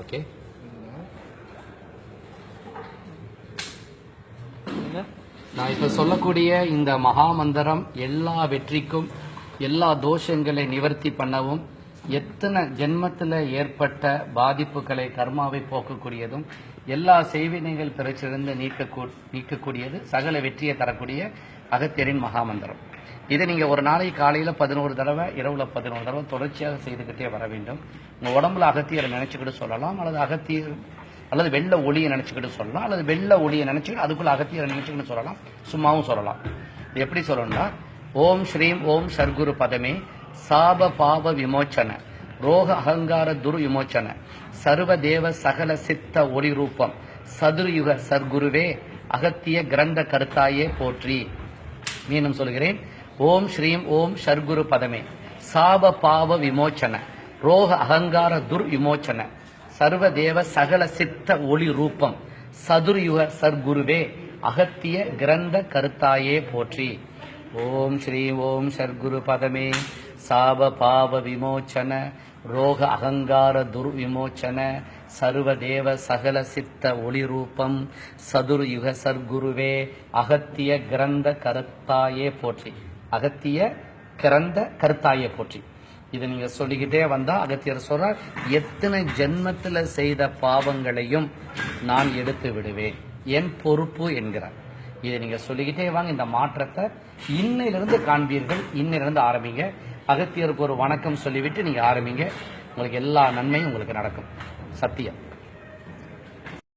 Okay, நான் இப்ப சொல்லக்கூடிய இந்த மகா மந்திரம் எல்லா வெற்றிக்கும், எல்லா தோஷங்களை நிவர்த்தி பண்ணவும், எத்தனை ஜென்மத்தில் ஏற்பட்ட பாதிப்புகளை கர்மாவை போக்கக்கூடியதும், எல்லா செய்வினைகள் பிறச்சிருந்து நீக்கக்கூடியது, சகல வெற்றியை தரக்கூடிய அகத்தியரின் மகாமந்திரம். இதை நீங்க ஒரு நாளைக்கு காலையில 11 தடவை, இரவுல 11 தடவை தொடர்ச்சியாக செய்துகிட்டே வர வேண்டும். உங்க உடம்புல அகத்தியரை நினைச்சுக்கிட்டு சொல்லலாம், அல்லது வெள்ள ஒளியை நினைச்சுக்கிட்டு சொல்லலாம், அல்லது வெள்ள ஒளியை நினைச்சுக்கிட்டு அதுக்குள்ள அகத்தியரை நினைச்சுக்கிட்டு சொல்லலாம், சும்மாவும் சொல்லலாம். எப்படி சொல்லணும்னா, ஓம் ஸ்ரீம் ஓம் சர்க்குரு பதமே சாப பாப விமோச்சன ரோக அகங்கார துரு விமோச்சன சர்வ தேவ சகல சித்த ஒளி ரூபம் சதுர்யுக சர்க்குருவே அகத்திய கிரந்த கருத்தாயே போற்றி. மீண்டும் சொல்கிறேன். ஓம் ஸ்ரீம் ஓம் சர்க்குரு பதமே சாப பாவ விமோச்சன ரோக அகங்கார துர் விமோச்சன சர்வ தேவ சகல சித்த ஒளி ரூபம் சதுர்யுக சர்க்குருவே அகத்திய கிரந்த கருத்தாயே போற்றி. ஓம் ஸ்ரீ ஓம் சர்க்குரு பதமே சாப பாவ விமோச்சன ரோக அகங்கார துர் விமோச்சன சர்வ தேவ சகல சித்த ஒளி ரூபம் சதுர்யுக சர்க்குருவே அகத்திய கிரந்த கருத்தாயே போற்றி. அகத்திய கிரந்த கருத்தாயே போற்றி. இதை நீங்க சொல்லிக்கிட்டே வந்தா அகத்தியர் சொல்றார், எத்தனை ஜென்மத்தில் செய்த பாவங்களையும் நான் எடுத்து விடுவேன், என் பொறுப்பு என்கிறார். இதை நீங்க சொல்லிக்கிட்டே வாங்க. இந்த மாற்றத்தை இன்னையிலிருந்து காண்பீர்கள். இன்னையிலிருந்து ஆரம்பிங்க. அகத்தியருக்கு ஒரு வணக்கம் சொல்லிவிட்டு நீங்க ஆரம்பிங்க. உங்களுக்கு எல்லா நன்மையும் உங்களுக்கு நடக்கும். சத்தியம்.